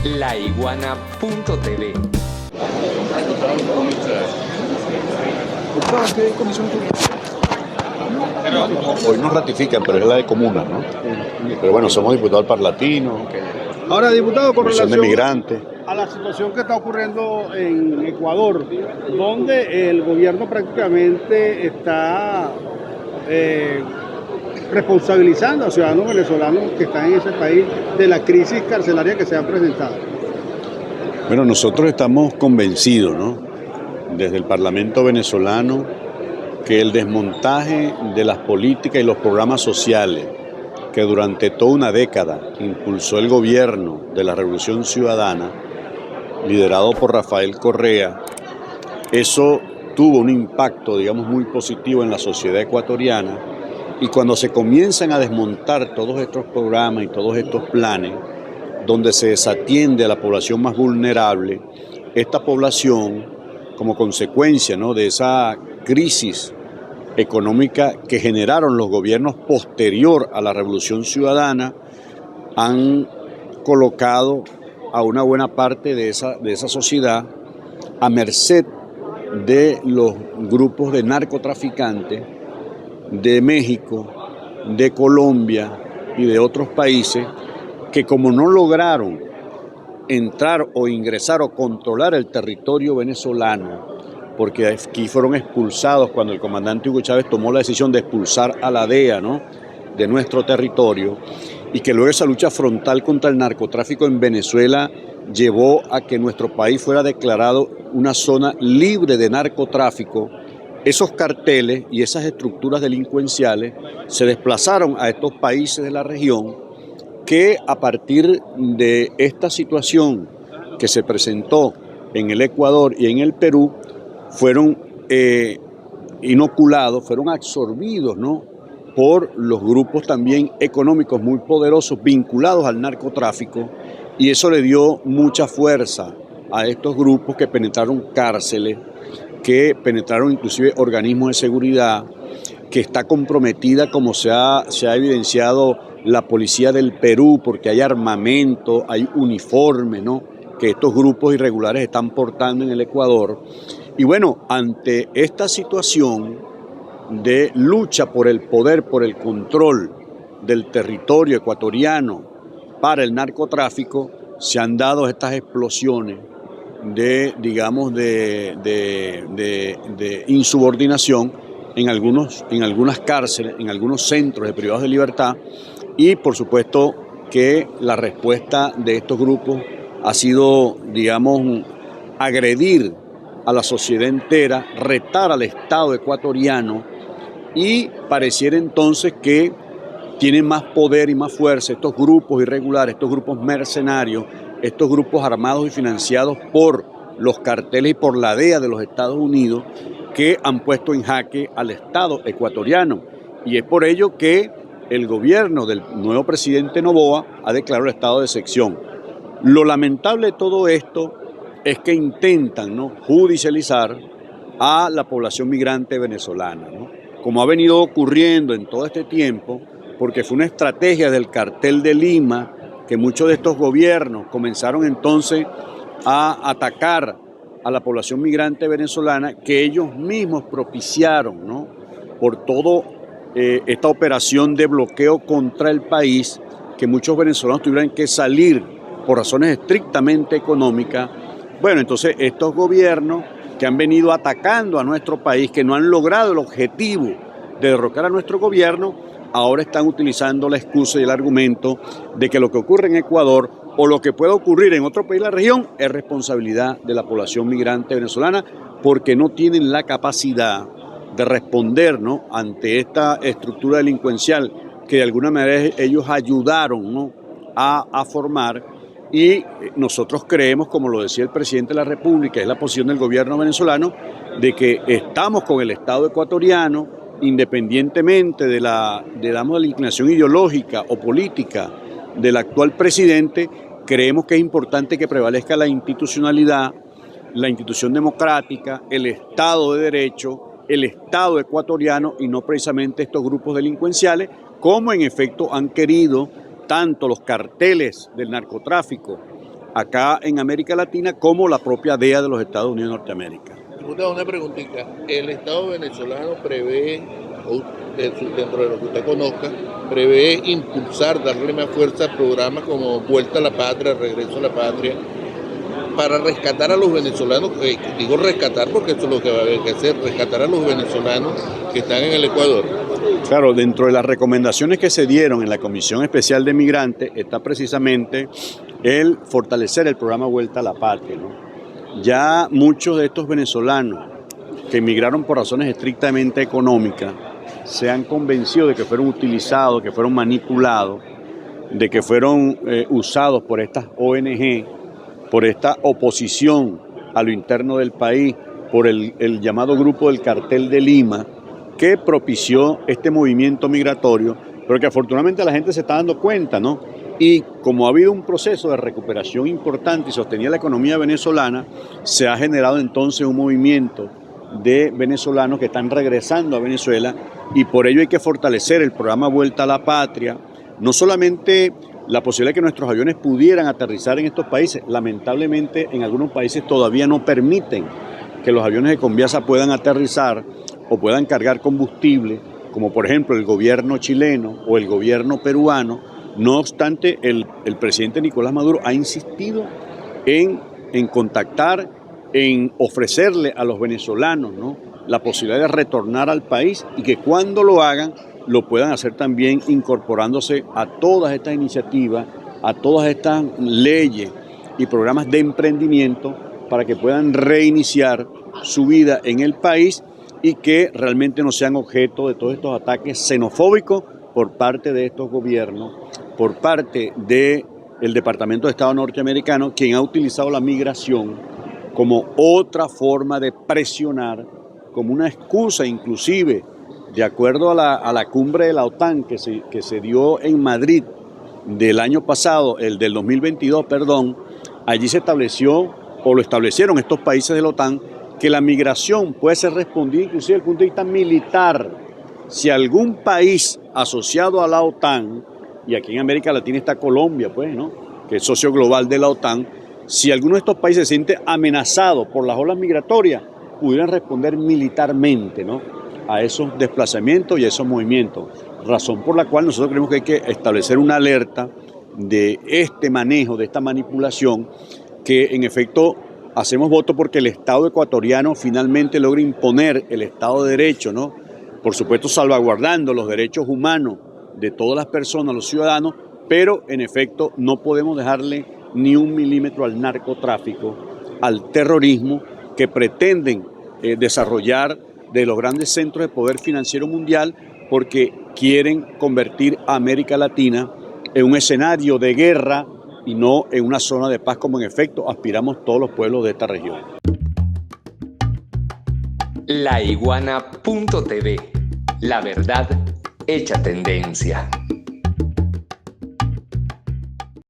laiguana.tv. Hoy nos ratifican, pero es la de comunas, ¿no? Pero bueno, somos diputados parlatinos, Ahora, diputado, con comisión de relación migrantes. a la situación que está ocurriendo en Ecuador, donde el gobierno prácticamente está responsabilizando a ciudadanos venezolanos que están en ese país de la crisis carcelaria que se ha presentado. Bueno, nosotros estamos convencidos, ¿no? Desde el Parlamento venezolano, que el desmontaje de las políticas y los programas sociales que durante toda una década impulsó el gobierno de la Revolución Ciudadana, liderado por Rafael Correa, eso tuvo un impacto, digamos, muy positivo en la sociedad ecuatoriana, y cuando se comienzan a desmontar todos estos programas y todos estos planes, donde se desatiende a la población más vulnerable, esta población, como consecuencia, ¿no?, de esa crisis económica que generaron los gobiernos posterior a la Revolución Ciudadana, han colocado a una buena parte de esa sociedad a merced de los grupos de narcotraficantes de México, de Colombia y de otros países que, como no lograron entrar o ingresar o controlar el territorio venezolano, porque aquí fueron expulsados cuando el comandante Hugo Chávez tomó la decisión de expulsar a la DEA, ¿no?, de nuestro territorio, y que luego esa lucha frontal contra el narcotráfico en Venezuela llevó a que nuestro país fuera declarado una zona libre de narcotráfico. Esos carteles y esas estructuras delincuenciales se desplazaron a estos países de la región que, a partir de esta situación que se presentó en el Ecuador y en el Perú, fueron inoculados, fueron absorbidos, ¿no?, por los grupos también económicos muy poderosos vinculados al narcotráfico, y eso le dio mucha fuerza a estos grupos que penetraron cárceles, que penetraron inclusive organismos de seguridad, que está comprometida, como se ha evidenciado, la policía del Perú, porque hay armamento, hay uniformes, ¿no?, que estos grupos irregulares están portando en el Ecuador. Y bueno, ante esta situación de lucha por el poder, por el control del territorio ecuatoriano para el narcotráfico, se han dado estas explosiones de, digamos, de insubordinación en algunas cárceles, en algunos centros de privados de libertad, y por supuesto que la respuesta de estos grupos ha sido, digamos, agredir a la sociedad entera, retar al Estado ecuatoriano, y pareciera entonces que tienen más poder y más fuerza estos grupos irregulares, estos grupos mercenarios, estos grupos armados y financiados por los carteles y por la DEA de los Estados Unidos, que han puesto en jaque al Estado ecuatoriano. Y es por ello que el gobierno del nuevo presidente Noboa ha declarado el estado de excepción. Lo lamentable de todo esto es que intentan, ¿no?, judicializar a la población migrante venezolana, ¿no?, como ha venido ocurriendo en todo este tiempo, porque fue una estrategia del cartel de Lima, que muchos de estos gobiernos comenzaron entonces a atacar a la población migrante venezolana, que ellos mismos propiciaron, ¿no?, por toda esta operación de bloqueo contra el país, que muchos venezolanos tuvieran que salir por razones estrictamente económicas. Bueno, entonces estos gobiernos que han venido atacando a nuestro país, que no han logrado el objetivo de derrocar a nuestro gobierno, ahora están utilizando la excusa y el argumento de que lo que ocurre en Ecuador o lo que pueda ocurrir en otro país de la región es responsabilidad de la población migrante venezolana, porque no tienen la capacidad de responder, ¿no?, ante esta estructura delincuencial que de alguna manera ellos ayudaron, ¿no?, a formar. Y nosotros creemos, como lo decía el presidente de la República, es la posición del gobierno venezolano, de que estamos con el Estado ecuatoriano, independientemente de la inclinación ideológica o política del actual presidente. Creemos que es importante que prevalezca la institucionalidad, la institución democrática, el Estado de Derecho, el Estado ecuatoriano, y no precisamente estos grupos delincuenciales, como en efecto han querido tanto los carteles del narcotráfico acá en América Latina como la propia DEA de los Estados Unidos de Norteamérica. Una preguntita. ¿El Estado venezolano prevé, dentro de lo que usted conozca, prevé impulsar, darle más fuerza a programas como Vuelta a la Patria, Regreso a la Patria, para rescatar a los venezolanos? Digo rescatar porque eso es lo que va a haber que hacer, rescatar a los venezolanos que están en el Ecuador. Claro, dentro de las recomendaciones que se dieron en la Comisión Especial de Migrantes está precisamente el fortalecer el programa Vuelta a la Patria, ¿no? Ya muchos de estos venezolanos que emigraron por razones estrictamente económicas se han convencido de que fueron utilizados, que fueron manipulados, de que fueron usados por estas ONG, por esta oposición a lo interno del país, por el llamado grupo del Cartel de Lima, que propició este movimiento migratorio, pero que afortunadamente la gente se está dando cuenta, ¿no? Y como ha habido un proceso de recuperación importante y sostenía la economía venezolana, se ha generado entonces un movimiento de venezolanos que están regresando a Venezuela, y por ello hay que fortalecer el programa Vuelta a la Patria. No solamente la posibilidad de que nuestros aviones pudieran aterrizar en estos países, lamentablemente en algunos países todavía no permiten que los aviones de Conviasa puedan aterrizar o puedan cargar combustible, como por ejemplo el gobierno chileno o el gobierno peruano. No obstante, el presidente Nicolás Maduro ha insistido en contactar, en ofrecerle a los venezolanos, ¿no?, la posibilidad de retornar al país, y que cuando lo hagan lo puedan hacer también incorporándose a todas estas iniciativas, a todas estas leyes y programas de emprendimiento para que puedan reiniciar su vida en el país y que realmente no sean objeto de todos estos ataques xenofóbicos por parte de estos gobiernos, por parte del Departamento de Estado norteamericano, quien ha utilizado la migración como otra forma de presionar, como una excusa inclusive, de acuerdo a la cumbre de la OTAN que se dio en Madrid del año pasado, el del 2022, perdón, allí se estableció, o lo establecieron estos países de la OTAN, que la migración puede ser respondida inclusive desde el punto de vista militar. Si algún país asociado a la OTAN, y aquí en América Latina está Colombia, pues, ¿no?, que es socio global de la OTAN, si alguno de estos países se siente amenazado por las olas migratorias, pudieran responder militarmente, ¿no?, a esos desplazamientos y a esos movimientos. Razón por la cual nosotros creemos que hay que establecer una alerta de este manejo, de esta manipulación, que en efecto hacemos voto porque el Estado ecuatoriano finalmente logre imponer el Estado de Derecho, ¿no?, por supuesto salvaguardando los derechos humanos de todas las personas, los ciudadanos, pero en efecto no podemos dejarle ni un milímetro al narcotráfico, al terrorismo que pretenden desarrollar de los grandes centros de poder financiero mundial, porque quieren convertir a América Latina en un escenario de guerra y no en una zona de paz, como en efecto aspiramos todos los pueblos de esta región. Laiguana.tv, la verdad hecha tendencia.